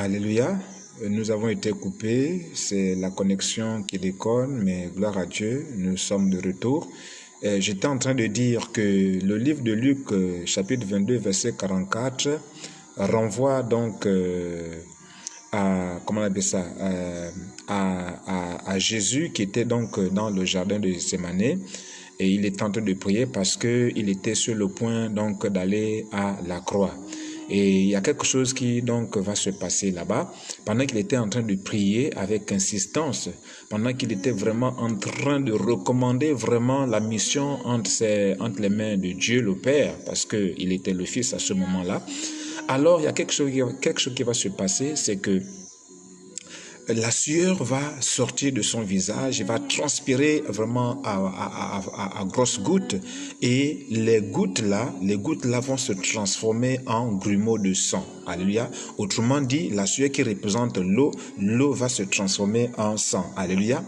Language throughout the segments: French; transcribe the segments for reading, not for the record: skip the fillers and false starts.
Alléluia. Nous avons été coupés, c'est la connexion qui déconne, mais gloire à Dieu, nous sommes de retour. J'étais en train de dire que le livre de Luc, chapitre 22, verset 44, renvoie donc comment on appelle ça, à Jésus qui était donc dans le jardin de Gethsémane, et il est en train de prier parce qu'il était sur le point donc d'aller à la croix. Et il y a quelque chose qui donc va se passer là-bas, pendant qu'il était en train de prier avec insistance, pendant qu'il était vraiment en train de recommander vraiment la mission entre les mains de Dieu le Père, parce qu'il était le Fils à ce moment-là. Alors il y a quelque chose qui va se passer, c'est que la sueur va sortir de son visage, il va transpirer vraiment à grosses gouttes, et les gouttes là vont se transformer en grumeaux de sang. Alléluia. Autrement dit, la sueur qui représente l'eau va se transformer en sang. Alléluia.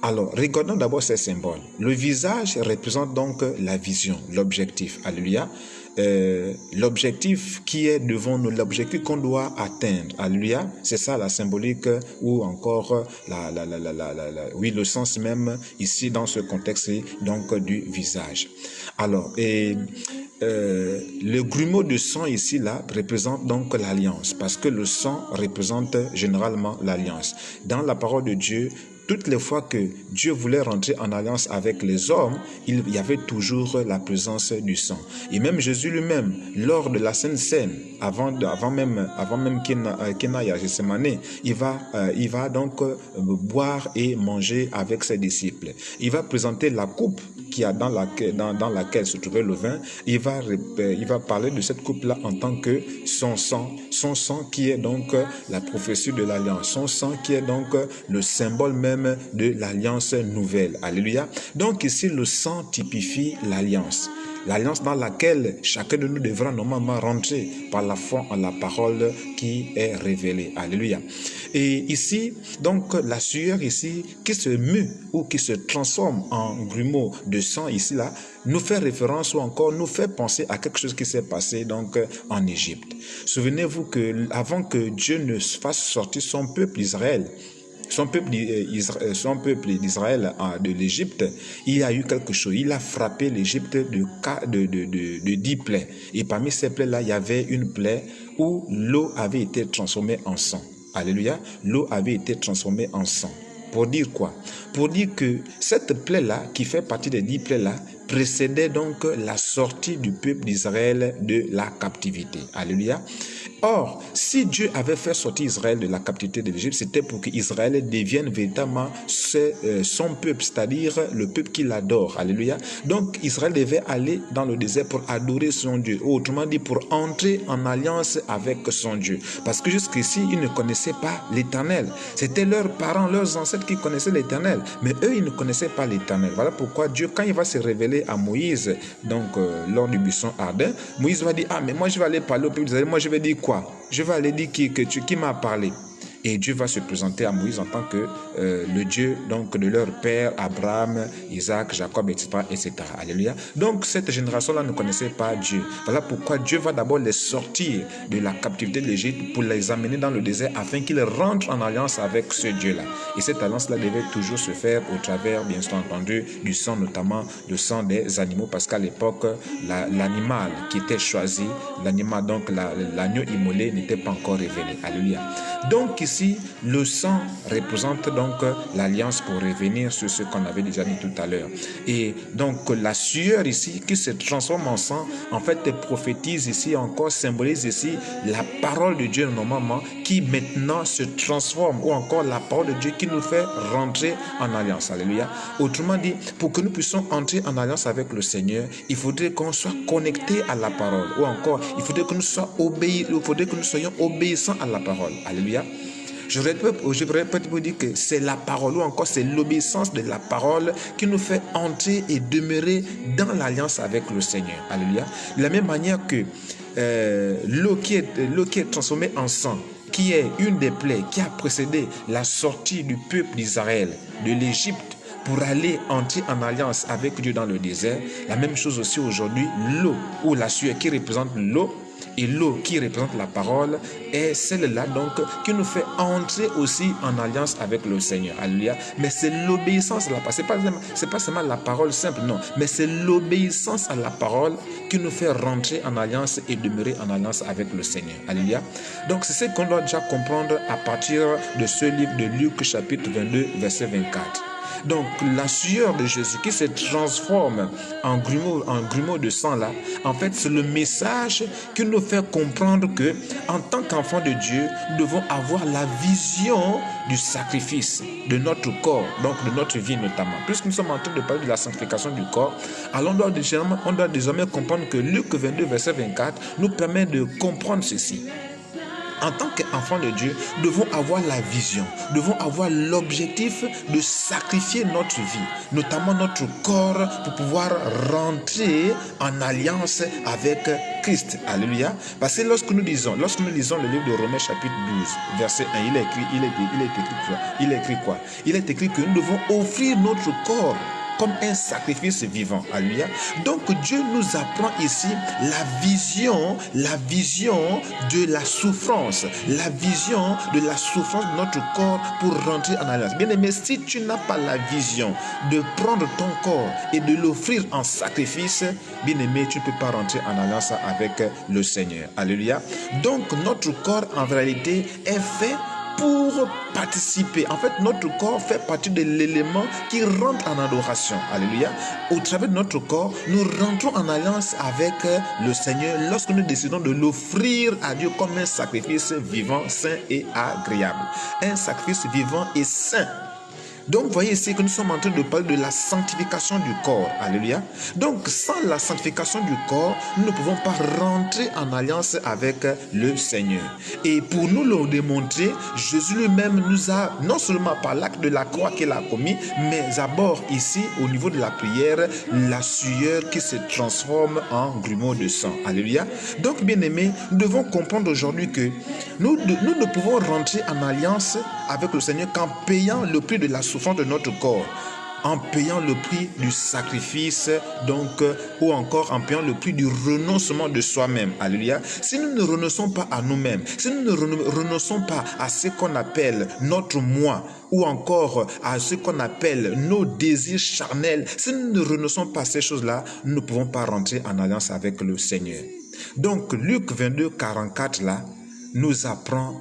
Alors, regardons d'abord ces symboles. Le visage représente donc la vision, l'objectif. Alléluia. L'objectif qui est devant nous, l'objectif qu'on doit atteindre. Alléluia. C'est ça la symbolique, ou encore le sens même ici dans ce contexte donc du visage. Alors, le grumeau de sang ici là représente donc l'alliance, parce que le sang représente généralement l'alliance. Dans la parole de Dieu, toutes les fois que Dieu voulait rentrer en alliance avec les hommes, il y avait toujours la présence du sang. Et même Jésus lui-même, lors de la Sainte Seine, avant même qu'il n'aille à Gethsémane, il va donc boire et manger avec ses disciples. Il va présenter la coupe dans laquelle se trouvait le vin. Il va parler de cette coupe-là en tant que son sang qui est donc la prophétie de l'alliance, son sang qui est donc le symbole même de l'alliance nouvelle. Alléluia. Donc ici, le sang typifie l'alliance. L'alliance dans laquelle chacun de nous devra normalement rentrer par la foi en la parole qui est révélée. Alléluia. Et ici, donc, la sueur ici, qui se mue ou qui se transforme en grumeaux de sang ici, là, nous fait référence ou encore nous fait penser à quelque chose qui s'est passé donc en Égypte. Souvenez-vous que avant que Dieu ne fasse sortir son peuple Israël, son peuple d'Israël de l'Égypte, il y a eu quelque chose. Il a frappé l'Égypte de 10 plaies. Et parmi ces plaies-là, il y avait une plaie où l'eau avait été transformée en sang. Alléluia. L'eau avait été transformée en sang. Pour dire quoi? Pour dire que cette plaie-là, qui fait partie des 10 plaies-là, précédait donc la sortie du peuple d'Israël de la captivité. Alléluia. Or, si Dieu avait fait sortir Israël de la captivité de l'Égypte, c'était pour qu'Israël devienne véritablement son peuple, c'est-à-dire le peuple qui l'adore. Alléluia. Donc, Israël devait aller dans le désert pour adorer son Dieu. Autrement dit, pour entrer en alliance avec son Dieu. Parce que jusqu'ici, ils ne connaissaient pas l'Éternel. C'était leurs parents, leurs ancêtres qui connaissaient l'Éternel. Mais eux, ils ne connaissaient pas l'Éternel. Voilà pourquoi Dieu, quand il va se révéler à Moïse, donc lors du buisson ardent, Moïse va dire, mais moi je vais aller parler au peuple d'Israël. Moi je vais dire quoi? Je vais aller dire qui m'a parlé. Et Dieu va se présenter à Moïse en tant que le Dieu donc de leur père Abraham, Isaac, Jacob, etc., etc. Alléluia. Donc cette génération-là ne connaissait pas Dieu. Voilà pourquoi Dieu va d'abord les sortir de la captivité de l'Égypte pour les amener dans le désert afin qu'ils rentrent en alliance avec ce Dieu-là. Et cette alliance-là devait toujours se faire au travers, bien entendu, du sang, notamment le sang des animaux, parce qu'à l'époque, l'animal qui était choisi, l'animal, donc l'agneau immolé, n'était pas encore révélé. Alléluia. Donc ici, le sang représente donc l'alliance, pour revenir sur ce qu'on avait déjà dit tout à l'heure. Et donc la sueur ici qui se transforme en sang, en fait prophétise ici encore, symbolise ici la parole de Dieu normalement qui maintenant se transforme, ou encore la parole de Dieu qui nous fait rentrer en alliance. Alléluia. Autrement dit, pour que nous puissions entrer en alliance avec le Seigneur, il faudrait qu'on soit connecté à la parole, ou encore il faudrait que nous soyons obéissants à la parole. Alléluia. Je répète pour dire que c'est la parole, ou encore c'est l'obéissance de la parole qui nous fait entrer et demeurer dans l'alliance avec le Seigneur. Alléluia. De la même manière que l'eau qui est transformée en sang, qui est une des plaies qui a précédé la sortie du peuple d'Israël de l'Égypte pour aller entrer en alliance avec Dieu dans le désert, la même chose aussi aujourd'hui, l'eau ou la sueur qui représente l'eau, Et l'eau qui représente la parole est celle-là donc qui nous fait entrer aussi en alliance avec le Seigneur. Alléluia. Mais c'est l'obéissance à la parole. C'est pas seulement la parole simple, non. Mais c'est l'obéissance à la parole qui nous fait rentrer en alliance et demeurer en alliance avec le Seigneur. Alléluia. Donc c'est ce qu'on doit déjà comprendre à partir de ce livre de Luc chapitre 22 verset 24. Donc la sueur de Jésus qui se transforme en grumeau de sang là, en fait c'est le message qui nous fait comprendre que en tant qu'enfants de Dieu, nous devons avoir la vision du sacrifice de notre corps, donc de notre vie notamment. Puisque nous sommes en train de parler de la sanctification du corps, alors on doit désormais comprendre que Luc 22 verset 24 nous permet de comprendre ceci. En tant qu'enfants de Dieu, nous devons avoir la vision, nous devons avoir l'objectif de sacrifier notre vie, notamment notre corps, pour pouvoir rentrer en alliance avec Christ. Alléluia. Parce que lorsque nous lisons le livre de Romains chapitre 12, verset 1, il est écrit quoi? Il est écrit que nous devons offrir notre corps comme un sacrifice vivant. Alléluia. Donc Dieu nous apprend ici la vision de la souffrance, la vision de la souffrance de notre corps pour rentrer en alliance. Bien aimé, si tu n'as pas la vision de prendre ton corps et de l'offrir en sacrifice, bien aimé, tu ne peux pas rentrer en alliance avec le Seigneur. Alléluia. Donc notre corps en réalité est fait pour participer. En fait, notre corps fait partie de l'élément qui rentre en adoration. Alléluia. Au travers de notre corps, nous rentrons en alliance avec le Seigneur lorsque nous décidons de l'offrir à Dieu comme un sacrifice vivant, saint et agréable. Un sacrifice vivant et saint. Donc, voyez ici que nous sommes en train de parler de la sanctification du corps. Alléluia. Donc, sans la sanctification du corps, nous ne pouvons pas rentrer en alliance avec le Seigneur. Et pour nous le démontrer, Jésus lui-même nous a, non seulement par l'acte de la croix qu'il a commis, mais d'abord ici, au niveau de la prière, la sueur qui se transforme en grumeau de sang. Alléluia. Donc, bien aimés, nous devons comprendre aujourd'hui que nous ne pouvons rentrer en alliance avec le Seigneur qu'en payant le prix de la souffrance de notre corps, en payant le prix du sacrifice, donc, ou encore en payant le prix du renoncement de soi-même. Alléluia. Si nous ne renonçons pas à nous-mêmes, si nous ne renonçons pas à ce qu'on appelle notre moi, ou encore à ce qu'on appelle nos désirs charnels, si nous ne renonçons pas à ces choses-là, nous ne pouvons pas rentrer en alliance avec le Seigneur. Donc, Luc 22, 44, là, nous apprend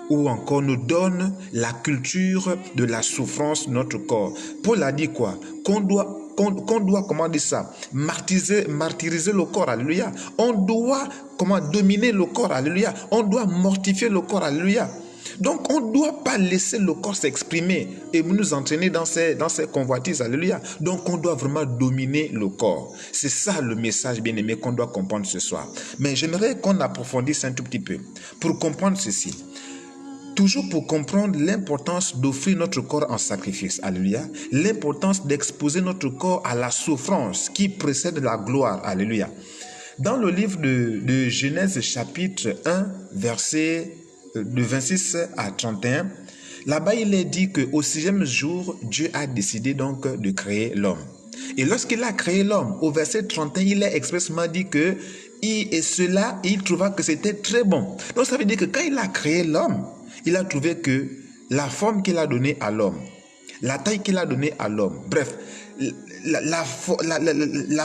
ou encore nous donne la culture de la souffrance de notre corps. Paul a dit quoi? Qu'on doit, comment dire ça? Martyriser le corps, alléluia. On doit, dominer le corps, alléluia. On doit mortifier le corps, alléluia. Donc, on ne doit pas laisser le corps s'exprimer et nous entraîner dans ces convoitises, alléluia. Donc, on doit vraiment dominer le corps. C'est ça le message, bien-aimé, qu'on doit comprendre ce soir. Mais j'aimerais qu'on approfondisse un tout petit peu pour comprendre ceci. Toujours pour comprendre l'importance d'offrir notre corps en sacrifice, alléluia, l'importance d'exposer notre corps à la souffrance qui précède la gloire, alléluia. Dans le livre de Genèse chapitre 1, verset de 26 à 31, là-bas il est dit qu'au 6e jour, Dieu a décidé donc de créer l'homme. Et lorsqu'il a créé l'homme, au verset 31, il est expressément dit que il trouva que c'était très bon. Donc ça veut dire que quand il a créé l'homme, il a trouvé que la forme qu'il a donnée à l'homme, la taille qu'il a donnée à l'homme, bref, la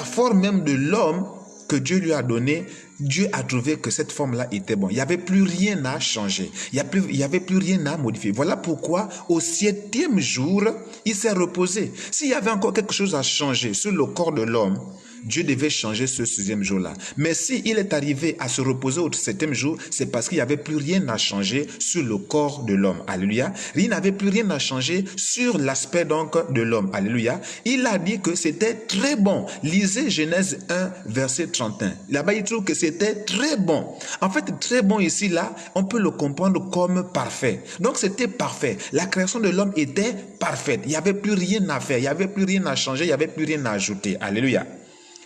forme même de l'homme que Dieu lui a donnée, Dieu a trouvé que cette forme-là était bonne. Il n'y avait plus rien à changer. Il n'y avait plus rien à modifier. Voilà pourquoi au 7e jour, il s'est reposé. S'il y avait encore quelque chose à changer sur le corps de l'homme, Dieu devait changer ce 6e jour-là. Mais s'il est arrivé à se reposer au 7e jour, c'est parce qu'il n'y avait plus rien à changer sur le corps de l'homme. Alléluia. Il n'avait plus rien à changer sur l'aspect donc de l'homme. Alléluia. Il a dit que c'était très bon. Lisez Genèse 1, verset 31. Là-bas, il trouve que c'était très bon. En fait, très bon ici, là, on peut le comprendre comme parfait. Donc, c'était parfait. La création de l'homme était parfaite. Il n'y avait plus rien à faire. Il n'y avait plus rien à changer. Il n'y avait plus rien à ajouter. Alléluia.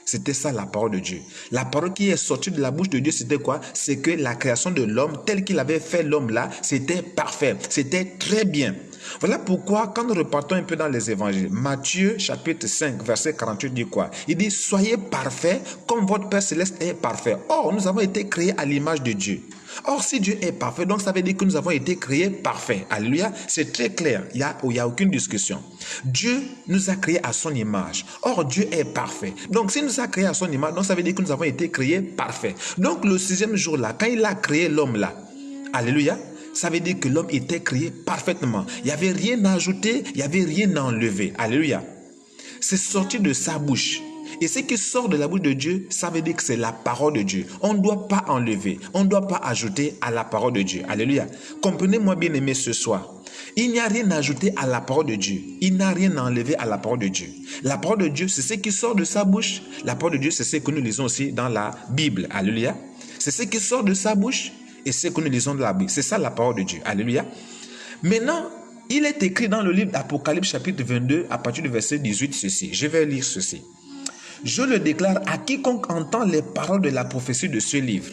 C'était ça la parole de Dieu. La parole qui est sortie de la bouche de Dieu, c'était quoi? C'est que la création de l'homme, telle qu'il avait fait l'homme là, c'était parfait. C'était très bien. Voilà pourquoi, quand nous repartons un peu dans les évangiles, Matthieu chapitre 5, verset 48 dit quoi? Il dit, soyez parfaits comme votre Père Céleste est parfait. Or, nous avons été créés à l'image de Dieu. Or, si Dieu est parfait, donc ça veut dire que nous avons été créés parfaits. Alléluia, c'est très clair, il n'y a aucune discussion. Dieu nous a créés à son image. Or, Dieu est parfait. Donc, s'il nous a créés à son image, donc ça veut dire que nous avons été créés parfaits. Donc, le 6e jour là, quand il a créé l'homme là, alléluia, ça veut dire que l'homme était créé parfaitement. Il n'y avait rien à ajouter, il n'y avait rien à enlever. Alléluia. C'est sorti de sa bouche. Et ce qui sort de la bouche de Dieu, ça veut dire que c'est la parole de Dieu. On ne doit pas enlever, on ne doit pas ajouter à la parole de Dieu. Alléluia. Comprenez-moi bien aimé ce soir. Il n'y a rien à ajouter à la parole de Dieu. Il n'y a rien à enlever à la parole de Dieu. La parole de Dieu, c'est ce qui sort de sa bouche. La parole de Dieu, c'est ce que nous lisons aussi dans la Bible. Alléluia. C'est ce qui sort de sa bouche. Et c'est que nous lisons de la Bible. C'est ça la parole de Dieu. Alléluia. Maintenant, il est écrit dans le livre d'Apocalypse chapitre 22 à partir du verset 18 ceci. Je vais lire ceci. Je le déclare à quiconque entend les paroles de la prophétie de ce livre.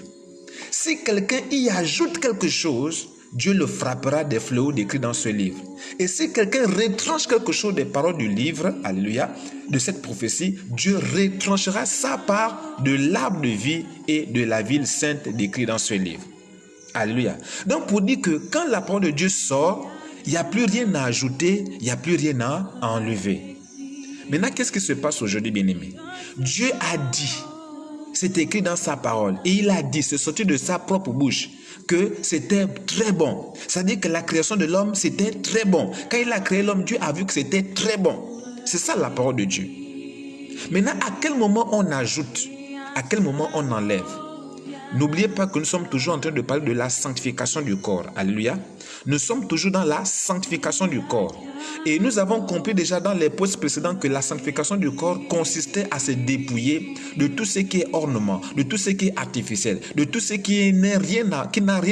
Si quelqu'un y ajoute quelque chose, Dieu le frappera des fléaux décrits dans ce livre. Et si quelqu'un retranche quelque chose des paroles du livre, alléluia, de cette prophétie, Dieu retranchera sa part de l'arbre de vie et de la ville sainte décrite dans ce livre. Alléluia. Donc pour dire que quand la parole de Dieu sort, il n'y a plus rien à ajouter, il n'y a plus rien à enlever. Maintenant, qu'est-ce qui se passe aujourd'hui, bien-aimés? Dieu a dit, c'est écrit dans sa parole, et il a dit, c'est sorti de sa propre bouche, que c'était très bon. C'est-à-dire que la création de l'homme, c'était très bon. Quand il a créé l'homme, Dieu a vu que c'était très bon. C'est ça la parole de Dieu. Maintenant, à quel moment on ajoute? À quel moment on enlève? N'oubliez pas que nous sommes toujours en train de parler de la sanctification du corps. Alléluia. Nous sommes toujours dans la sanctification du corps. Et nous avons compris déjà dans les postes précédents que la sanctification du corps consistait à se dépouiller de tout ce qui est ornement, de tout ce qui est artificiel, de tout ce qui n'a rien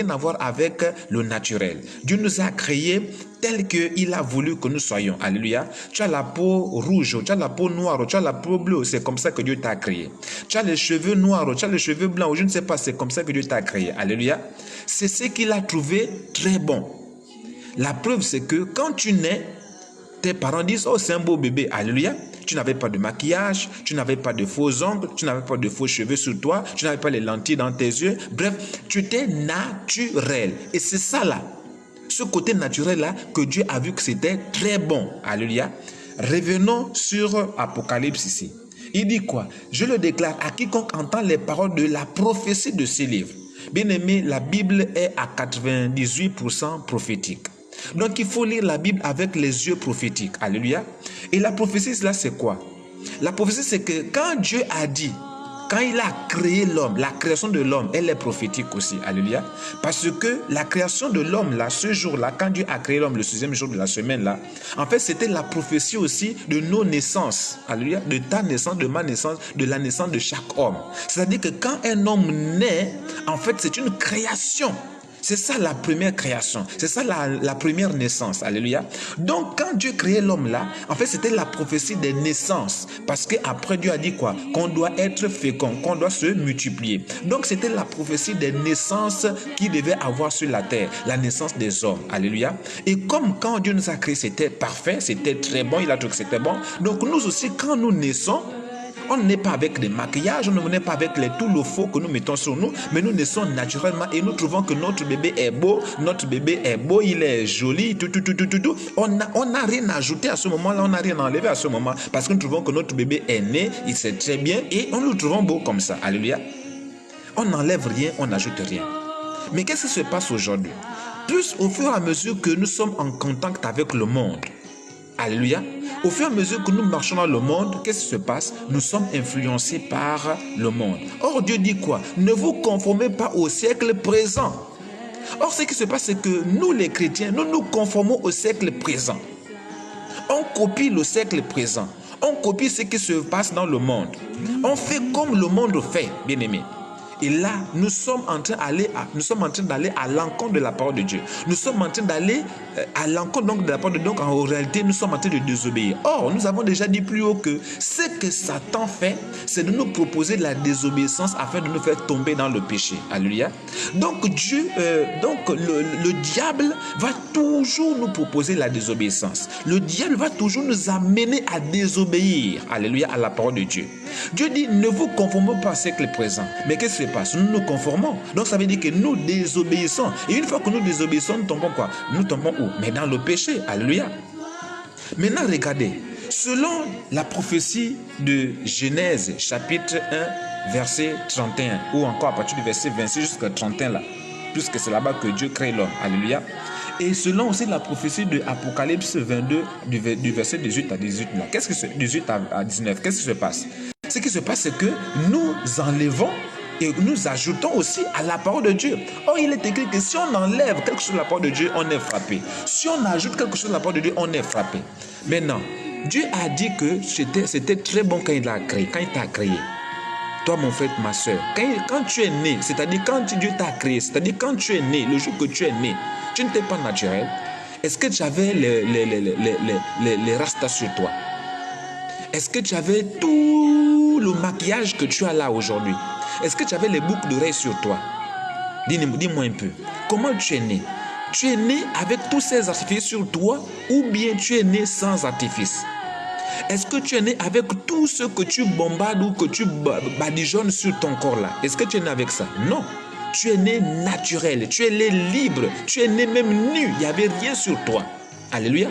à voir avec le naturel. Dieu nous a créés tel qu'il a voulu que nous soyons. Alléluia. Tu as la peau rouge, tu as la peau noire, tu as la peau bleue, c'est comme ça que Dieu t'a créé. Tu as les cheveux noirs, tu as les cheveux blancs, je ne sais pas, c'est comme ça que Dieu t'a créé. Alléluia. C'est ce qu'il a trouvé très bon. La preuve, c'est que quand tu nais, tes parents disent, oh, c'est un beau bébé. Alléluia. Tu n'avais pas de maquillage, tu n'avais pas de faux ongles, tu n'avais pas de faux cheveux sur toi, tu n'avais pas les lentilles dans tes yeux. Bref, tu étais naturel. Et c'est ça là. Ce côté naturel-là que Dieu a vu que c'était très bon. Alléluia. Revenons sur Apocalypse ici. Il dit quoi? Je le déclare à quiconque entend les paroles de la prophétie de ces livres. Bien aimé, la Bible est à 98% prophétique. Donc il faut lire la Bible avec les yeux prophétiques. Alléluia. Et la prophétie, là, c'est quoi? La prophétie, c'est que quand Dieu a dit, quand il a créé l'homme, la création de l'homme, elle est prophétique aussi. Alléluia. Parce que la création de l'homme, là, ce jour-là, quand Dieu a créé l'homme, le 6e jour de la semaine, là, en fait, c'était la prophétie aussi de nos naissances. Alléluia. De ta naissance, de ma naissance, de la naissance de chaque homme. C'est-à-dire que quand un homme naît, en fait, c'est une création. C'est ça la première création. C'est ça la première naissance. Alléluia. Donc, quand Dieu créait l'homme là, en fait, c'était la prophétie des naissances. Parce qu'après, Dieu a dit quoi? Qu'on doit être fécond, qu'on doit se multiplier. Donc, c'était la prophétie des naissances qu'il devait avoir sur la terre. La naissance des hommes. Alléluia. Et comme quand Dieu nous a créés, c'était parfait, c'était très bon, il a trouvé que c'était bon. Donc, nous aussi, quand nous naissons, on n'est pas avec des maquillages, on n'est pas avec tout le faux que nous mettons sur nous, mais nous naissons naturellement et nous trouvons que notre bébé est beau, il est joli, tout. On n'a rien à ajouter à ce moment-là, on n'a rien à enlever à ce moment, parce que nous trouvons que notre bébé est né, il sait très bien et on nous trouvons beau comme ça. Alléluia. On n'enlève rien, on n'ajoute rien. Mais qu'est-ce qui se passe aujourd'hui? Plus au fur et à mesure que nous sommes en contact avec le monde, alléluia, au fur et à mesure que nous marchons dans le monde, qu'est-ce qui se passe? Nous sommes influencés par le monde. Or, Dieu dit quoi? Ne vous conformez pas au siècle présent. Or, ce qui se passe, c'est que nous, les chrétiens, nous nous conformons au siècle présent. On copie le siècle présent. On copie ce qui se passe dans le monde. On fait comme le monde fait, bien-aimé. Et là, nous sommes en train d'aller à l'encontre de la parole de Dieu. Nous sommes en train d'aller à l'encontre donc de la parole de Dieu. Donc en réalité, nous sommes en train de désobéir. Or, nous avons déjà dit plus haut que ce que Satan fait, c'est de nous proposer de la désobéissance afin de nous faire tomber dans le péché. Alléluia. Donc le diable va toujours nous proposer la désobéissance. Le diable va toujours nous amener à désobéir. Alléluia, à la parole de Dieu. Dieu dit, ne vous conformez pas à ce qui est présent. Mais qu'est-ce qui se passe? Nous nous conformons. Donc ça veut dire que nous désobéissons. Et une fois que nous désobéissons, nous tombons quoi? Nous tombons où? Mais dans le péché. Alléluia. Maintenant, regardez. Selon la prophétie de Genèse, chapitre 1, verset 31, ou encore à partir du verset 26 jusqu'à 31 là, puisque c'est là-bas que Dieu crée l'homme. Alléluia. Et selon aussi la prophétie de Apocalypse 22, du verset 18 à 18 là. 18 à 19, qu'est-ce qui se passe? Ce qui se passe, c'est que nous enlevons et nous ajoutons aussi à la parole de Dieu. Or, il est écrit que si on enlève quelque chose de la parole de Dieu, on est frappé. Si on ajoute quelque chose de la parole de Dieu, on est frappé. Maintenant, Dieu a dit que c'était très bon quand il l'a créé, quand il t'a créé. Toi, mon frère, ma soeur, quand tu es né, c'est-à-dire quand Dieu t'a créé, c'est-à-dire quand tu es né, le jour que tu es né, tu n'étais pas naturel. Est-ce que tu avais les rastas sur toi? Est-ce que tu avais tout le maquillage que tu as là aujourd'hui? Est-ce que tu avais les boucles d'oreilles sur toi? Dis-moi un peu. Comment tu es né? Tu es né avec tous ces artifices sur toi ou bien tu es né sans artifice? Est-ce que tu es né avec tout ce que tu bombardes ou que tu badigeonnes sur ton corps là? Est-ce que tu es né avec ça? Non. Tu es né naturel, tu es né libre, tu es né même nu. Il n'y avait rien sur toi. Alléluia.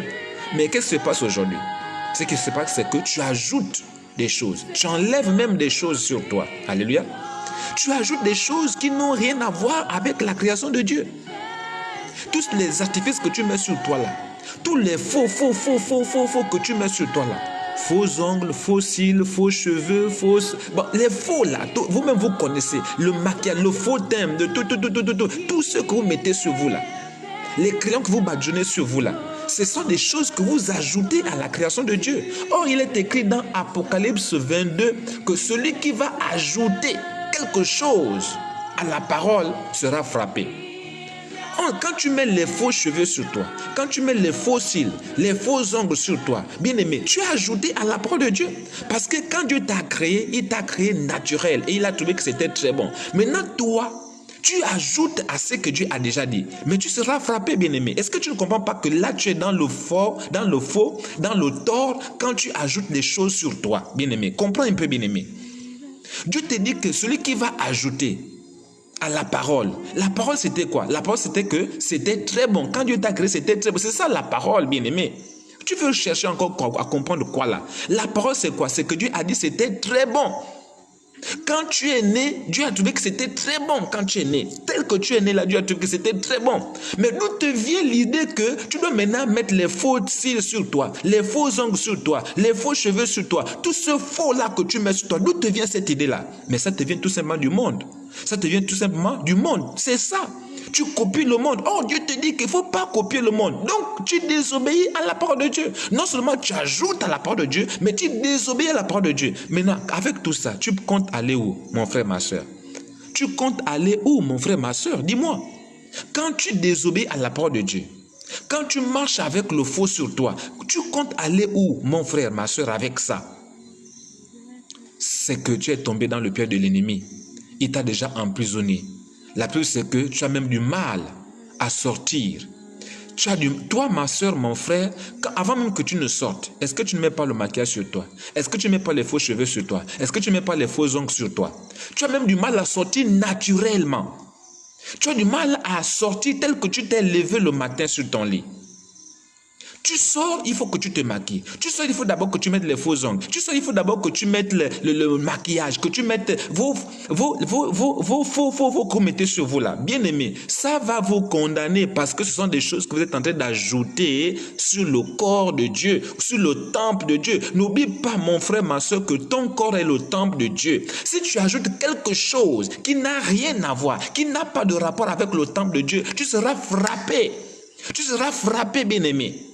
Mais qu'est-ce qui se passe aujourd'hui? Ce qui se passe, c'est que tu ajoutes des choses. Tu enlèves même des choses sur toi. Alléluia. Tu ajoutes des choses qui n'ont rien à voir avec la création de Dieu. Tous les artifices que tu mets sur toi là, tous les faux que tu mets sur toi là, faux ongles, faux cils, faux cheveux, les faux là, vous-même vous connaissez, le maquillage, le faux thème, tout ce que vous mettez sur vous là, les crayons que vous badigeonnez sur vous là, ce sont des choses que vous ajoutez à la création de Dieu. Or, il est écrit dans Apocalypse 22 que celui qui va ajouter quelque chose à la parole sera frappé. Quand tu mets les faux cheveux sur toi, quand tu mets les faux cils, les faux ongles sur toi, bien aimé, tu as ajouté à la parole de Dieu. Parce que quand Dieu t'a créé, il t'a créé naturel et il a trouvé que c'était très bon. Maintenant, toi, tu ajoutes à ce que Dieu a déjà dit. Mais tu seras frappé, bien aimé. Est-ce que tu ne comprends pas que là, tu es dans le faux, dans le tort, quand tu ajoutes des choses sur toi, bien aimé? Comprends un peu, bien aimé. Dieu te dit que celui qui va ajouter à la parole c'était quoi? La parole c'était que c'était très bon. Quand Dieu t'a créé, c'était très bon. C'est ça la parole, bien aimé. Tu veux chercher encore à comprendre quoi là? La parole c'est quoi? C'est que Dieu a dit c'était très bon. Quand tu es né, Dieu a trouvé que c'était très bon quand tu es né. Tel que tu es né là, Dieu a trouvé que c'était très bon. Mais d'où te vient l'idée que tu dois maintenant mettre les faux cils sur toi, les faux ongles sur toi, les faux cheveux sur toi, tout ce faux là que tu mets sur toi, d'où te vient cette idée là? Mais ça te vient tout simplement du monde. Ça te vient tout simplement du monde. C'est ça. Tu copies le monde. Oh, Dieu te dit qu'il ne faut pas copier le monde. Donc, tu désobéis à la parole de Dieu. Non seulement tu ajoutes à la parole de Dieu, mais tu désobéis à la parole de Dieu. Maintenant, avec tout ça, tu comptes aller où, mon frère, ma soeur? Tu comptes aller où, mon frère, ma soeur? Dis-moi. Quand tu désobéis à la parole de Dieu, quand tu marches avec le faux sur toi, tu comptes aller où, mon frère, ma soeur, avec ça? C'est que tu es tombé dans le piège de l'ennemi. Il t'a déjà emprisonné. La preuve, c'est que tu as même du mal à sortir. Toi, ma soeur, mon frère, avant même que tu ne sortes, est-ce que tu ne mets pas le maquillage sur toi? Est-ce que tu ne mets pas les faux cheveux sur toi? Est-ce que tu ne mets pas les faux ongles sur toi? Tu as même du mal à sortir naturellement. Tu as du mal à sortir tel que tu t'es levé le matin sur ton lit. Tu sors, il faut que tu te maquilles. Tu sors, il faut d'abord que tu mettes les faux ongles. Tu sors, il faut d'abord que tu mettes le maquillage, que tu mettes vos faux que vous mettez sur vous là. Bien aimé, ça va vous condamner parce que ce sont des choses que vous êtes en train d'ajouter sur le corps de Dieu, sur le temple de Dieu. N'oublie pas, mon frère, ma soeur, que ton corps est le temple de Dieu. Si tu ajoutes quelque chose qui n'a rien à voir, qui n'a pas de rapport avec le temple de Dieu, tu seras frappé. Tu seras frappé, bien aimé.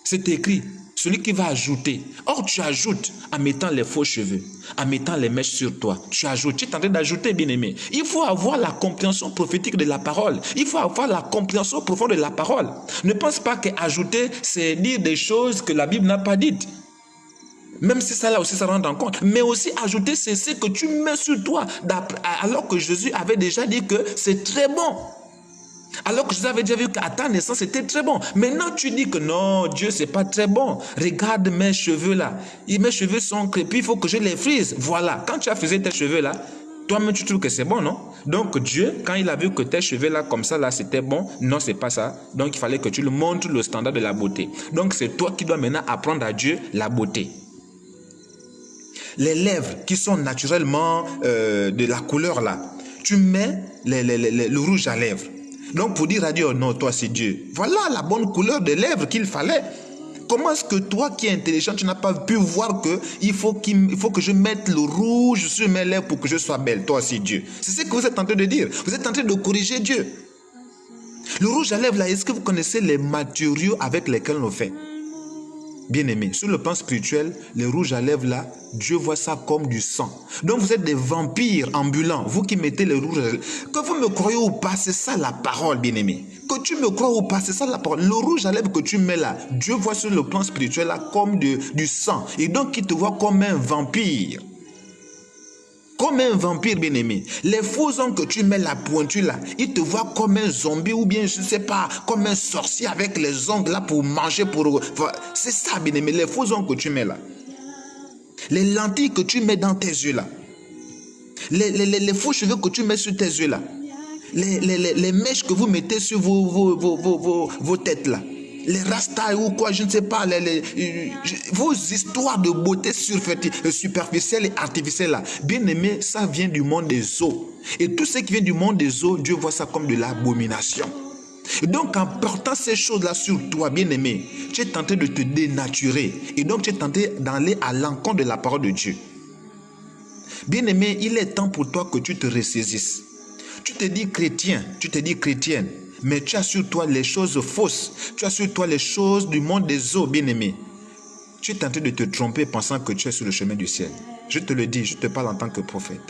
C'est écrit, celui qui va ajouter. Or, tu ajoutes en mettant les faux cheveux, en mettant les mèches sur toi. Tu ajoutes, tu es en train d'ajouter, bien-aimé. Il faut avoir la compréhension prophétique de la parole. Il faut avoir la compréhension profonde de la parole. Ne pense pas qu'ajouter, c'est dire des choses que la Bible n'a pas dites. Même si ça là aussi, ça rentre en compte. Mais aussi ajouter, c'est ce que tu mets sur toi. Alors que Jésus avait déjà dit que c'est très bon. Alors que je avais déjà vu qu'à ta naissance, c'était très bon. Maintenant, tu dis que non, Dieu, c'est pas très bon. Regarde mes cheveux là. Mes cheveux sont crépus, il faut que je les frise. Voilà. Quand tu as frisé tes cheveux là, toi-même, tu trouves que c'est bon, non? Donc, Dieu, quand il a vu que tes cheveux là, comme ça là, c'était bon, non, c'est pas ça. Donc, il fallait que tu lui montres le standard de la beauté. Donc, c'est toi qui dois maintenant apprendre à Dieu la beauté. Les lèvres qui sont naturellement de la couleur là, tu mets le rouge à lèvres. Donc pour dire à Dieu, oh non, toi c'est Dieu. Voilà la bonne couleur des lèvres qu'il fallait. Comment est-ce que toi qui es intelligent, tu n'as pas pu voir qu'il faut que je mette le rouge sur mes lèvres pour que je sois belle. Toi c'est Dieu. C'est ce que vous êtes en train de dire. Vous êtes en train de corriger Dieu. Le rouge à lèvres là, est-ce que vous connaissez les matériaux avec lesquels on le fait? Bien-aimé, sur le plan spirituel, les rouges à lèvres là, Dieu voit ça comme du sang. Donc vous êtes des vampires ambulants, vous qui mettez les rouges à lèvres. Que vous me croyez ou pas, c'est ça la parole, bien-aimé. Que tu me crois ou pas, c'est ça la parole. Le rouge à lèvres que tu mets là, Dieu voit sur le plan spirituel là comme du sang. Et donc il te voit comme un vampire. Comme un vampire, bien-aimé. Les faux ongles que tu mets la pointure là, ils te voient comme un zombie ou bien, je ne sais pas, comme un sorcier avec les ongles là pour manger, c'est ça, bien-aimé, les faux ongles que tu mets là. Les lentilles que tu mets dans tes yeux là. Les faux cheveux que tu mets sur tes yeux là. Les mèches que vous mettez sur vos têtes là. Les rastas ou quoi, je ne sais pas, vos histoires de beauté superficielle et artificielle là, bien aimé, ça vient du monde des os. Et tout ce qui vient du monde des os, Dieu voit ça comme de l'abomination. Et donc en portant ces choses-là sur toi, bien aimé, tu es tenté de te dénaturer. Et donc tu es tenté d'aller à l'encontre de la parole de Dieu. Bien aimé, il est temps pour toi que tu te ressaisisses. Tu te dis chrétien, tu te dis chrétienne. Mais tu as sur toi les choses fausses. Tu as sur toi les choses du monde des eaux, bien-aimé. Tu es tenté de te tromper pensant que tu es sur le chemin du ciel. Je te le dis, je te parle en tant que prophète.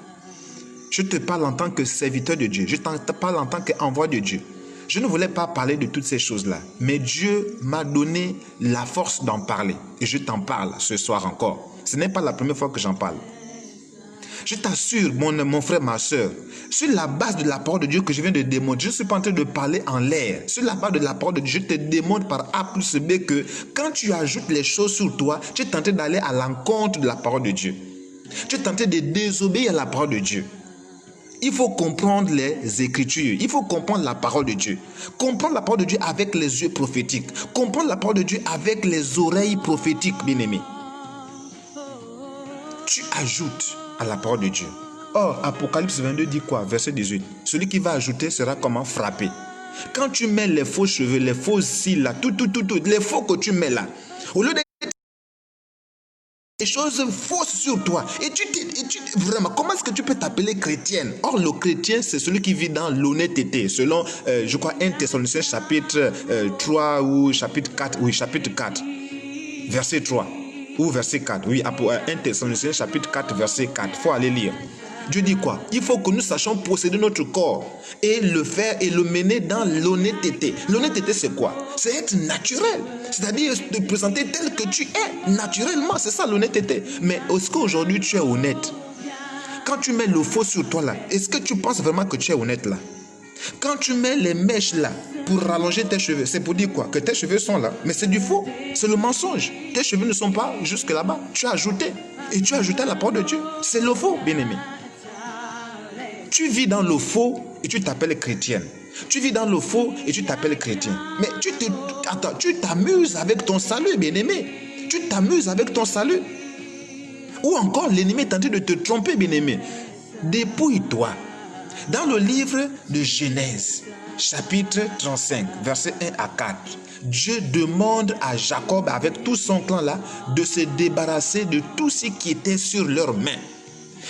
Je te parle en tant que serviteur de Dieu. Je te parle en tant qu'envoi de Dieu. Je ne voulais pas parler de toutes ces choses-là. Mais Dieu m'a donné la force d'en parler. Et je t'en parle ce soir encore. Ce n'est pas la première fois que j'en parle. Je t'assure, mon frère, ma soeur, sur la base de la parole de Dieu que je viens de démontrer, je ne suis pas en train de parler en l'air. Sur la base de la parole de Dieu, je te démontre par A plus B que quand tu ajoutes les choses sur toi, tu es tenté d'aller à l'encontre de la parole de Dieu. Tu es tenté de désobéir à la parole de Dieu. Il faut comprendre les Écritures. Il faut comprendre la parole de Dieu. Comprendre la parole de Dieu avec les yeux prophétiques. Comprendre la parole de Dieu avec les oreilles prophétiques, bien-aimés. Tu ajoutes à la parole de Dieu. Or, Apocalypse 22 dit quoi? Verset 18. Celui qui va ajouter sera comment? Frappé. Quand tu mets les faux cheveux, les faux cils là, tout, les faux que tu mets là, au lieu de des choses fausses sur toi, et tu vraiment, comment est-ce que tu peux t'appeler chrétienne? Or, le chrétien, c'est celui qui vit dans l'honnêteté, selon, je crois, 1 Thessaloniciens chapitre 3 ou chapitre 4, oui, chapitre 4, verset 3. Ou verset 4, oui, 1 Thessaloniciens chapitre 4, verset 4, il faut aller lire. Dieu dit quoi? Il faut que nous sachions posséder notre corps et le faire et le mener dans l'honnêteté. L'honnêteté, c'est quoi? C'est être naturel, c'est-à-dire te présenter tel que tu es, naturellement, c'est ça l'honnêteté. Mais est-ce qu'aujourd'hui tu es honnête? Quand tu mets le faux sur toi là, est-ce que tu penses vraiment que tu es honnête là? Quand tu mets les mèches là pour rallonger tes cheveux, c'est pour dire quoi? Que tes cheveux sont là. Mais c'est du faux, c'est le mensonge. Tes cheveux ne sont pas jusque là-bas. Tu as ajouté. Et tu as ajouté à la parole de Dieu. C'est le faux, bien-aimé. Tu vis dans le faux et tu t'appelles chrétienne. Tu vis dans le faux et tu t'appelles chrétien. Mais tu t'amuses avec ton salut, bien-aimé. Tu t'amuses avec ton salut. Ou encore, l'ennemi est tenté de te tromper, bien-aimé. Dépouille-toi. Dans le livre de Genèse, chapitre 35, versets 1 à 4, Dieu demande à Jacob, avec tout son clan là, de se débarrasser de tout ce qui était sur leurs mains.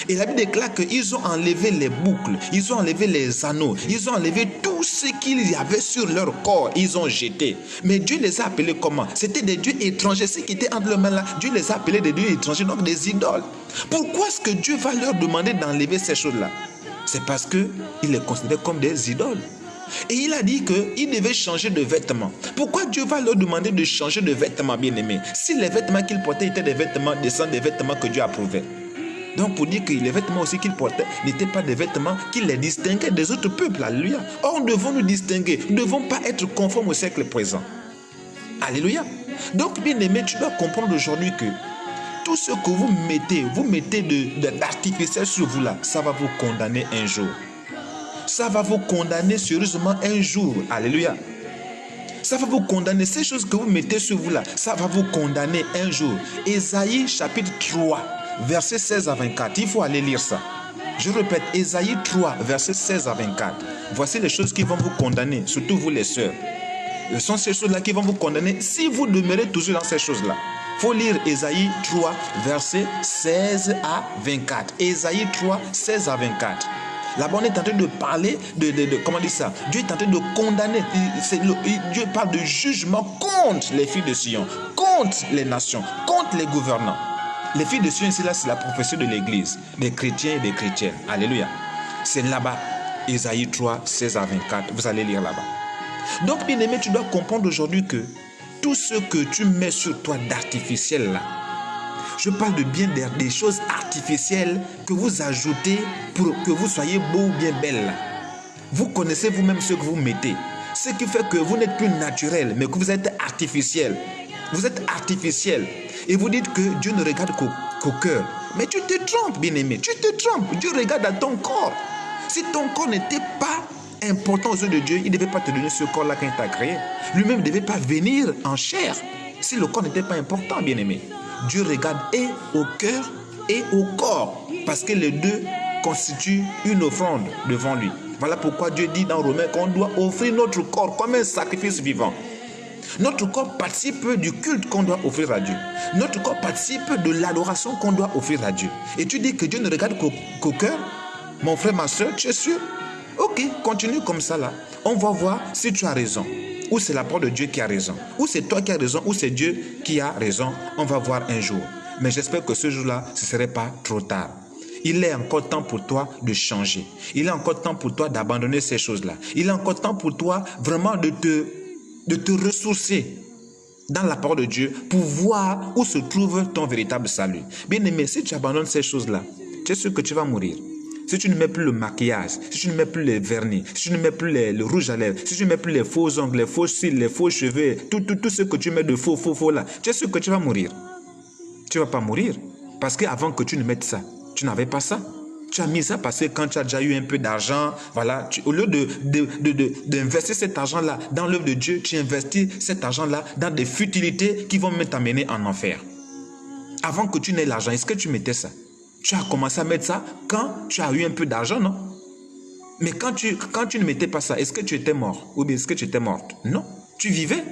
Et la Bible déclare qu'ils ont enlevé les boucles, ils ont enlevé les anneaux, ils ont enlevé tout ce qu'il y avait sur leur corps, ils ont jeté. Mais Dieu les a appelés comment? C'était des dieux étrangers, ceux qui étaient entre leurs mains là, Dieu les a appelés des dieux étrangers, donc des idoles. Pourquoi est-ce que Dieu va leur demander d'enlever ces choses-là? C'est parce qu'il les considère comme des idoles. Et il a dit qu'ils devaient changer de vêtements. Pourquoi Dieu va leur demander de changer de vêtements, bien-aimés? Si les vêtements qu'ils portaient étaient des vêtements décents, des vêtements que Dieu approuvait. Donc pour dire que les vêtements aussi qu'ils portaient n'étaient pas des vêtements qui les distinguaient des autres peuples. Alléluia. Or, nous devons nous distinguer. Nous ne devons pas être conformes au siècle présent. Alléluia. Donc, bien-aimé, tu dois comprendre aujourd'hui que tout ce que vous mettez d'artificiel sur vous là, ça va vous condamner un jour. Ça va vous condamner sérieusement un jour. Alléluia. Ça va vous condamner. Ces choses que vous mettez sur vous là, ça va vous condamner un jour. Ésaïe chapitre 3, verset 16 à 24. Il faut aller lire ça. Je répète, Ésaïe 3, verset 16 à 24. Voici les choses qui vont vous condamner, surtout vous les sœurs. Ce sont ces choses-là qui vont vous condamner si vous demeurez toujours dans ces choses-là. Il faut lire Ésaïe 3, verset 16 à 24. Ésaïe 3, 16 à 24. Là-bas, on est en train de parler comment dire ça? Dieu est en train de condamner. Dieu parle de jugement contre les filles de Sion, contre les nations, contre les gouvernants. Les filles de Sion, c'est la prophétie de l'Église, des chrétiens et des chrétiennes. Alléluia. C'est là-bas, Ésaïe 3, 16 à 24. Vous allez lire là-bas. Donc, bien aimé, tu dois comprendre aujourd'hui que tout ce que tu mets sur toi d'artificiel là, je parle de bien des choses artificielles que vous ajoutez pour que vous soyez beau ou bien belle. Vous connaissez vous-même ce que vous mettez. Ce qui fait que vous n'êtes plus naturel, mais que vous êtes artificiel. Vous êtes artificiel. Et vous dites que Dieu ne regarde qu'au cœur. Mais tu te trompes, bien-aimé. Tu te trompes. Dieu regarde à ton corps. Si ton corps n'était pas important aux yeux de Dieu, il ne devait pas te donner ce corps-là quand il t'a créé. Lui-même ne devait pas venir en chair si le corps n'était pas important, bien-aimé. Dieu regarde et au cœur et au corps, parce que les deux constituent une offrande devant lui. Voilà pourquoi Dieu dit dans Romains qu'on doit offrir notre corps comme un sacrifice vivant. Notre corps participe du culte qu'on doit offrir à Dieu. Notre corps participe de l'adoration qu'on doit offrir à Dieu. Et tu dis que Dieu ne regarde qu'au cœur? Mon frère, ma soeur, tu es sûr? Ok, continue comme ça là. On va voir si tu as raison. Ou c'est la parole de Dieu qui a raison. Ou c'est toi qui as raison, ou c'est Dieu qui a raison. On va voir un jour. Mais j'espère que ce jour-là, ce ne serait pas trop tard. Il est encore temps pour toi de changer. Il est encore temps pour toi d'abandonner ces choses-là. Il est encore temps pour toi vraiment de te ressourcer dans la parole de Dieu pour voir où se trouve ton véritable salut. Bien aimé, si tu abandonnes ces choses-là, tu es sûr que tu vas mourir. Si tu ne mets plus le maquillage, si tu ne mets plus les vernis, si tu ne mets plus le rouge à lèvres, si tu ne mets plus les faux ongles, les faux cils, les faux cheveux, tout ce que tu mets de faux là, tu es sûr que tu vas mourir. Tu ne vas pas mourir. Parce qu'avant que tu ne mettes ça, tu n'avais pas ça. Tu as mis ça parce que quand tu as déjà eu un peu d'argent, voilà, au lieu d'investir cet argent-là dans l'œuvre de Dieu, tu investis cet argent-là dans des futilités qui vont même t'amener en enfer. Avant que tu n'aies l'argent, est-ce que tu mettais ça? Tu as commencé à mettre ça quand tu as eu un peu d'argent, non? Mais quand tu ne mettais pas ça, est-ce que tu étais mort? Ou bien est-ce que tu étais morte? Non, tu vivais.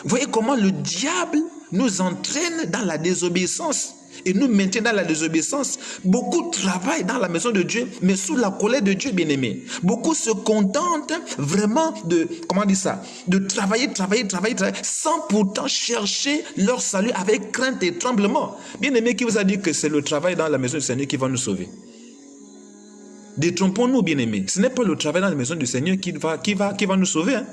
Voyez comment le diable nous entraîne dans la désobéissance et nous maintient dans la désobéissance. Beaucoup travaillent dans la maison de Dieu, mais sous la colère de Dieu, bien-aimé. Beaucoup se contentent vraiment de travailler, sans pourtant chercher leur salut avec crainte et tremblement. Bien-aimé, qui vous a dit que c'est le travail dans la maison du Seigneur qui va nous sauver? Détrompons-nous, bien-aimé. Ce n'est pas le travail dans la maison du Seigneur qui va nous sauver, hein.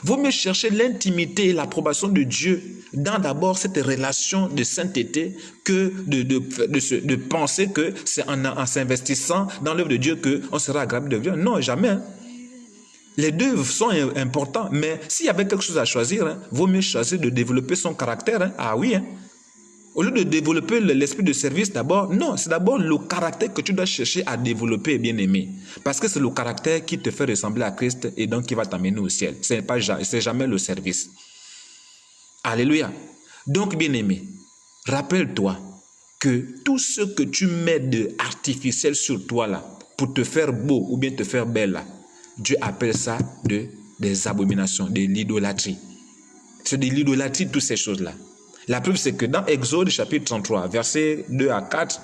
Vaut mieux chercher l'intimité et l'approbation de Dieu dans d'abord cette relation de sainteté que de penser que c'est en s'investissant dans l'œuvre de Dieu qu'on sera agréable de Dieu. Non, jamais. Hein. Les deux sont importants, mais s'il y avait quelque chose à choisir, hein, vaut mieux choisir de développer son caractère. Hein. Ah oui, hein. Au lieu de développer l'esprit de service d'abord, non, c'est d'abord le caractère que tu dois chercher à développer, bien-aimé. Parce que c'est le caractère qui te fait ressembler à Christ et donc qui va t'amener au ciel. C'est jamais le service. Alléluia. Donc, bien-aimé, rappelle-toi que tout ce que tu mets d'artificiel sur toi là, pour te faire beau ou bien te faire belle là, Dieu appelle ça des abominations, de l'idolâtrie. C'est de l'idolâtrie, toutes ces choses-là. La preuve, c'est que dans Exode chapitre 33, versets 2 à 4,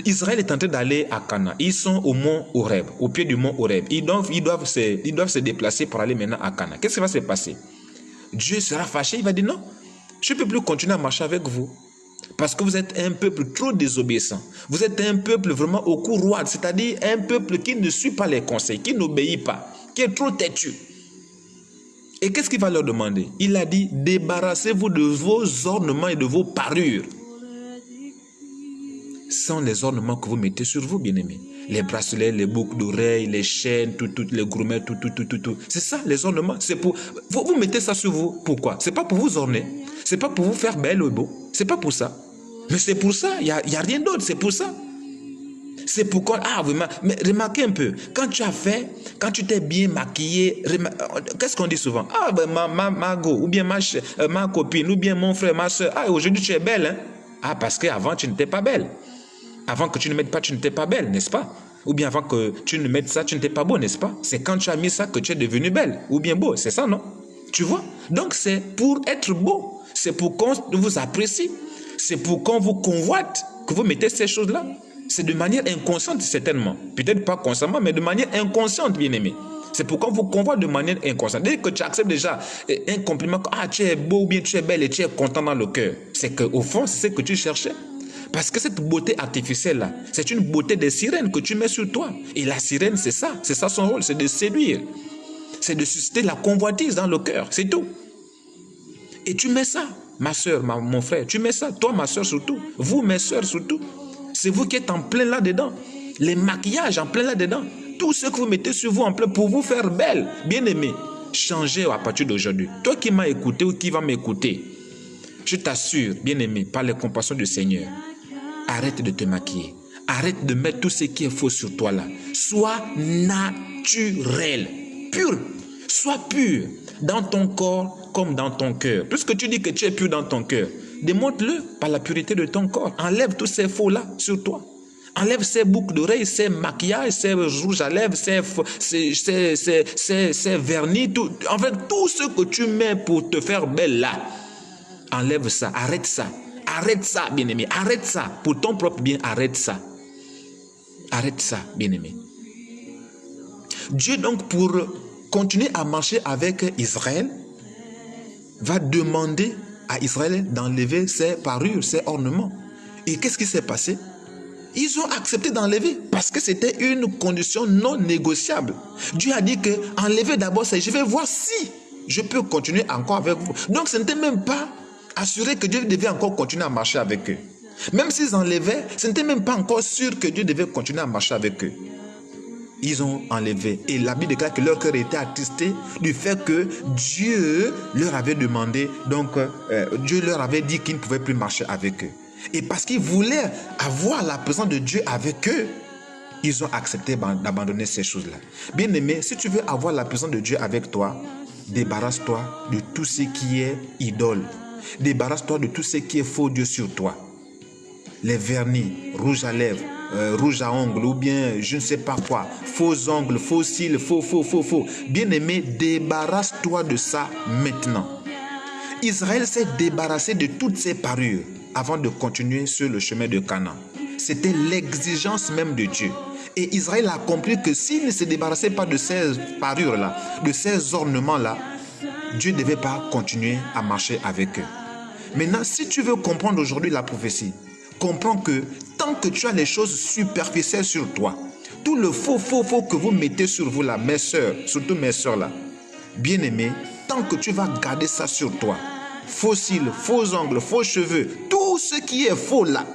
Israël est en train d'aller à Canaan. Ils sont au mont Horeb, au pied du mont Horeb. Ils doivent se déplacer pour aller maintenant à Canaan. Qu'est-ce qui va se passer? Dieu sera fâché, il va dire non, je ne peux plus continuer à marcher avec vous. Parce que vous êtes un peuple trop désobéissant. Vous êtes un peuple vraiment au cou roide, c'est-à-dire un peuple qui ne suit pas les conseils, qui n'obéit pas, qui est trop têtu. Et qu'est-ce qu'il va leur demander? Il a dit, débarrassez-vous de vos ornements et de vos parures. Sont les ornements que vous mettez sur vous, bien-aimés. Les bracelets, les boucles d'oreilles, les chaînes, les gourmets, tout. C'est ça, les ornements. C'est pour vous mettez ça sur vous. Pourquoi? C'est pas pour vous orner. C'est pas pour vous faire belle ou beau. C'est pas pour ça. Mais c'est pour ça. Il y a rien d'autre. C'est pour ça. C'est pourquoi, mais remarquez un peu, quand tu t'es bien maquillé, qu'est-ce qu'on dit souvent? Ma go, ou bien ma copine, ou bien mon frère, ma soeur, aujourd'hui tu es belle, hein? Parce qu'avant tu n'étais pas belle. Avant que tu ne mettes pas, tu n'étais pas belle, n'est-ce pas? Ou bien avant que tu ne mettes ça, tu n'étais pas beau, n'est-ce pas? C'est quand tu as mis ça que tu es devenue belle, ou bien beau, c'est ça, non? Tu vois? Donc c'est pour être beau, c'est pour qu'on vous apprécie, c'est pour qu'on vous convoite que vous mettez ces choses-là. C'est de manière inconsciente, certainement. Peut-être pas consciemment, mais de manière inconsciente, bien aimé. C'est pourquoi on vous convoite de manière inconsciente. Dès que tu acceptes déjà un compliment, tu es beau ou bien tu es belle et tu es content dans le cœur, c'est qu'au fond, c'est ce que tu cherchais. Parce que cette beauté artificielle-là, c'est une beauté des sirènes que tu mets sur toi. Et la sirène, c'est ça son rôle, c'est de séduire. C'est de susciter la convoitise dans le cœur, c'est tout. Et tu mets ça, ma soeur, mon frère, tu mets ça, toi, ma soeur surtout, vous, mes soeurs surtout. C'est vous qui êtes en plein là-dedans. Les maquillages en plein là-dedans. Tout ce que vous mettez sur vous en plein pour vous faire belle, bien-aimé. Changez à partir d'aujourd'hui. Toi qui m'as écouté ou qui va m'écouter, je t'assure, bien-aimé, par les compassions du Seigneur, arrête de te maquiller. Arrête de mettre tout ce qui est faux sur toi là. Sois naturel, pur. Sois pur dans ton corps comme dans ton cœur. Puisque tu dis que tu es pur dans ton cœur, démontre-le par la pureté de ton corps. Enlève tous ces faux-là sur toi. Enlève ces boucles d'oreilles, ces maquillages, ces rouges à lèvres, ces vernis, tout. En fait, tout ce que tu mets pour te faire belle là, enlève ça, arrête ça. Arrête ça, bien-aimé. Arrête ça. Pour ton propre bien, arrête ça. Arrête ça, bien-aimé. Dieu, donc, pour continuer à marcher avec Israël, va demander à Israël d'enlever ses parures, ses ornements. Et qu'est-ce qui s'est passé? Ils ont accepté d'enlever parce que c'était une condition non négociable. Dieu a dit que enlevez d'abord ça. Je vais voir si je peux continuer encore avec vous. Donc ce n'était même pas assuré que Dieu devait encore continuer à marcher avec eux. Même s'ils enlevaient, ce n'était même pas encore sûr que Dieu devait continuer à marcher avec eux. Ils ont enlevé. Et la Bible déclare que leur cœur était attristé du fait que Dieu leur avait demandé, donc Dieu leur avait dit qu'ils ne pouvaient plus marcher avec eux. Et parce qu'ils voulaient avoir la présence de Dieu avec eux, ils ont accepté d'abandonner ces choses-là. Bien aimé, si tu veux avoir la présence de Dieu avec toi, débarrasse-toi de tout ce qui est idole. Débarrasse-toi de tout ce qui est faux Dieu sur toi. Les vernis, rouge à lèvres, rouge à ongles ou bien je ne sais pas quoi, faux ongles, faux cils, faux. Bien aimé, débarrasse-toi de ça maintenant. Israël s'est débarrassé de toutes ses parures avant de continuer sur le chemin de Canaan. C'était l'exigence même de Dieu. Et Israël a compris que s'il ne se débarrassait pas de ces parures-là, de ces ornements-là, Dieu ne devait pas continuer à marcher avec eux. Maintenant, si tu veux comprendre aujourd'hui la prophétie, comprends que tant que tu as les choses superficielles sur toi, tout le faux que vous mettez sur vous là, mes soeurs, surtout mes soeurs là, bien aimés, tant que tu vas garder ça sur toi, faux cils, faux ongles, faux cheveux, tout ce qui est faux là,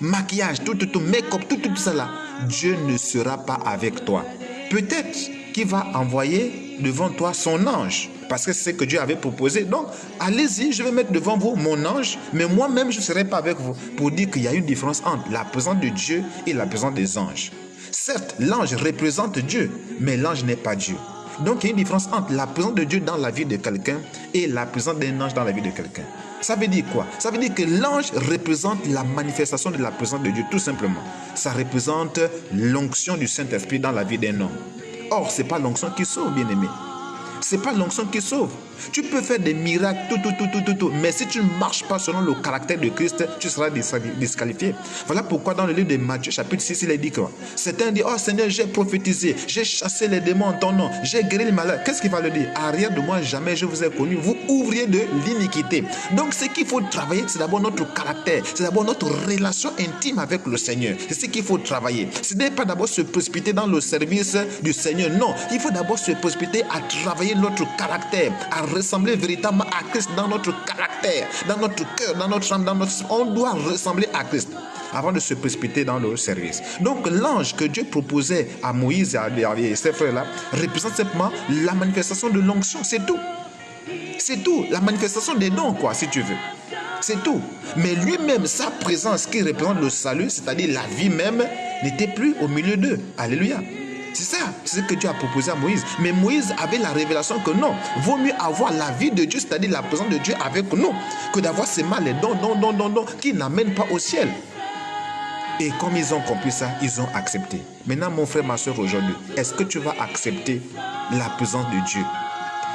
maquillage, tout, make-up, tout ça là, Dieu ne sera pas avec toi. Peut-être qu'il va envoyer devant toi son ange, parce que c'est ce que Dieu avait proposé. Donc, allez-y, je vais mettre devant vous mon ange, mais moi-même, je ne serai pas avec vous, pour dire qu'il y a une différence entre la présence de Dieu et la présence des anges. Certes, l'ange représente Dieu, mais l'ange n'est pas Dieu. Donc, il y a une différence entre la présence de Dieu dans la vie de quelqu'un et la présence d'un ange dans la vie de quelqu'un. Ça veut dire quoi? Ça veut dire que l'ange représente la manifestation de la présence de Dieu, tout simplement. Ça représente l'onction du Saint-Esprit dans la vie d'un homme. Or, ce n'est pas l'onction qui sauve, bien-aimé. Ce n'est pas l'onction qui sauve. Tu peux faire des miracles, tout. Mais si tu ne marches pas selon le caractère de Christ, tu seras disqualifié. Voilà pourquoi dans le livre de Matthieu, chapitre 6, il est dit quoi? Certains disent, oh Seigneur, j'ai prophétisé, j'ai chassé les démons en ton nom, j'ai guéri les malades. Qu'est-ce qu'il va le dire? Arrière de moi, jamais je vous ai connu. Vous ouvriez de l'iniquité. Donc, ce qu'il faut travailler, c'est d'abord notre caractère. C'est d'abord notre relation intime avec le Seigneur. C'est ce qu'il faut travailler. Ce n'est pas d'abord se précipiter dans le service du Seigneur. Non, il faut d'abord se précipiter à travailler notre caractère, à ressembler véritablement à Christ dans notre caractère, dans notre cœur, dans notre âme, on doit ressembler à Christ avant de se précipiter dans le service. Donc l'ange que Dieu proposait à Moïse et à ses frères-là représente simplement la manifestation de l'onction, c'est tout. C'est tout, la manifestation des dons, quoi, si tu veux. C'est tout. Mais lui-même, sa présence qui représente le salut, c'est-à-dire la vie même, n'était plus au milieu d'eux. Alléluia. C'est ça, c'est ce que Dieu a proposé à Moïse. Mais Moïse avait la révélation que non, vaut mieux avoir la vie de Dieu, c'est-à-dire la présence de Dieu avec nous, que d'avoir seulement les dons qui n'amènent pas au ciel. Et comme ils ont compris ça, ils ont accepté. Maintenant, mon frère, ma soeur, aujourd'hui, est-ce que tu vas accepter la présence de Dieu?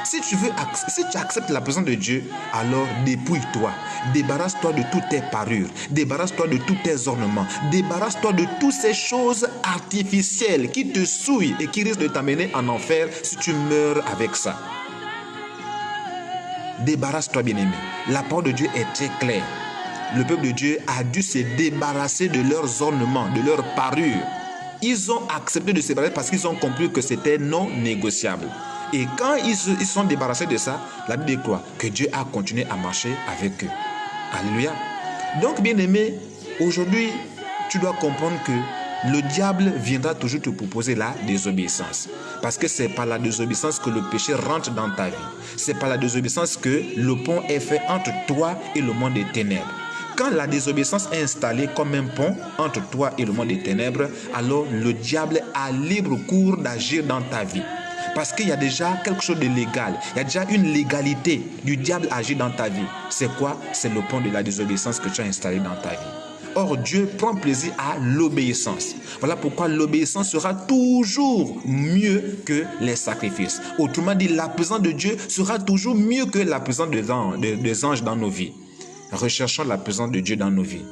Si tu acceptes la présence de Dieu, alors dépouille-toi, débarrasse-toi de toutes tes parures, débarrasse-toi de tous tes ornements, débarrasse-toi de toutes ces choses artificielles qui te souillent et qui risquent de t'amener en enfer si tu meurs avec ça. Débarrasse-toi, bien-aimé. La parole de Dieu est très claire. Le peuple de Dieu a dû se débarrasser de leurs ornements, de leurs parures. Ils ont accepté de se débarrasser parce qu'ils ont compris que c'était non négociable. Et quand ils sont débarrassés de ça, la Bible dit quoi? Que Dieu a continué à marcher avec eux. Alléluia. Donc, bien-aimé, aujourd'hui, tu dois comprendre que le diable viendra toujours te proposer la désobéissance. Parce que c'est par la désobéissance que le péché rentre dans ta vie. C'est par la désobéissance que le pont est fait entre toi et le monde des ténèbres. Quand la désobéissance est installée comme un pont entre toi et le monde des ténèbres, alors le diable a libre cours d'agir dans ta vie. Parce qu'il y a déjà quelque chose de légal. Il y a déjà une légalité du diable agir dans ta vie. C'est quoi? C'est le pont de la désobéissance que tu as installé dans ta vie. Or, Dieu prend plaisir à l'obéissance. Voilà pourquoi l'obéissance sera toujours mieux que les sacrifices. Autrement dit, la présence de Dieu sera toujours mieux que la présence des anges dans nos vies. Recherchons la présence de Dieu dans nos vies.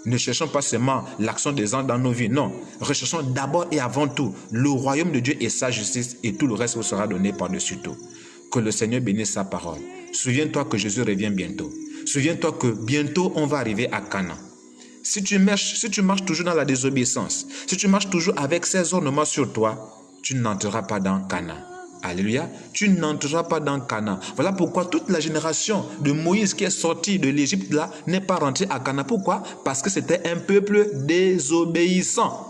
Ne cherchons pas seulement l'action des anges dans nos vies, non. Recherchons d'abord et avant tout le royaume de Dieu et sa justice, et tout le reste vous sera donné par-dessus tout. Que le Seigneur bénisse sa parole. Souviens-toi que Jésus revient bientôt. Souviens-toi que bientôt on va arriver à Canaan. Si tu marches toujours dans la désobéissance, si tu marches toujours avec ces ornements sur toi, tu n'entreras pas dans Canaan. Alléluia, tu n'entreras pas dans Canaan. Voilà pourquoi toute la génération de Moïse qui est sorti de l'Égypte là n'est pas rentrée à Canaan. Pourquoi? Parce que c'était un peuple désobéissant.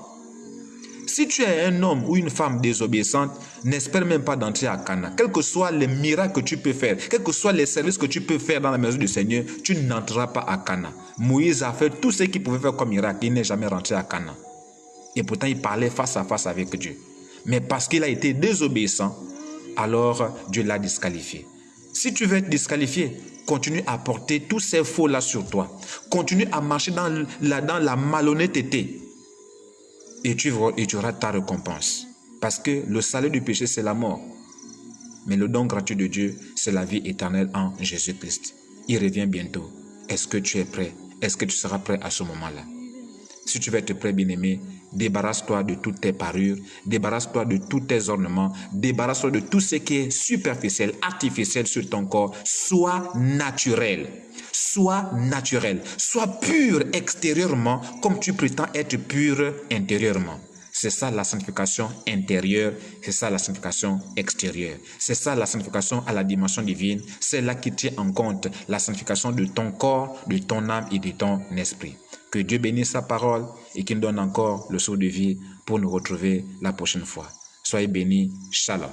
Si tu es un homme ou une femme désobéissante, n'espère même pas d'entrer à Canaan. Quels que soient les miracles que tu peux faire, quels que soient les services que tu peux faire dans la maison du Seigneur, tu n'entreras pas à Canaan. Moïse a fait tout ce qu'il pouvait faire comme miracle. Il n'est jamais rentré à Canaan. Et pourtant, il parlait face à face avec Dieu. Mais parce qu'il a été désobéissant, alors Dieu l'a disqualifié. Si tu veux être disqualifié, continue à porter tous ces faux-là sur toi. Continue à marcher dans la malhonnêteté. Et tu auras ta récompense. Parce que le salaire du péché, c'est la mort. Mais le don gratuit de Dieu, c'est la vie éternelle en Jésus-Christ. Il revient bientôt. Est-ce que tu es prêt? Est-ce que tu seras prêt à ce moment-là? Si tu veux être prêt, bien-aimé, débarrasse-toi de toutes tes parures, débarrasse-toi de tous tes ornements, débarrasse-toi de tout ce qui est superficiel, artificiel sur ton corps. Sois naturel. Sois naturel. Sois pur extérieurement comme tu prétends être pur intérieurement. C'est ça la sanctification intérieure, c'est ça la sanctification extérieure. C'est ça la sanctification à la dimension divine. C'est là qui tient en compte la sanctification de ton corps, de ton âme et de ton esprit. Que Dieu bénisse sa parole et qu'il nous donne encore le saut de vie pour nous retrouver la prochaine fois. Soyez bénis. Shalom.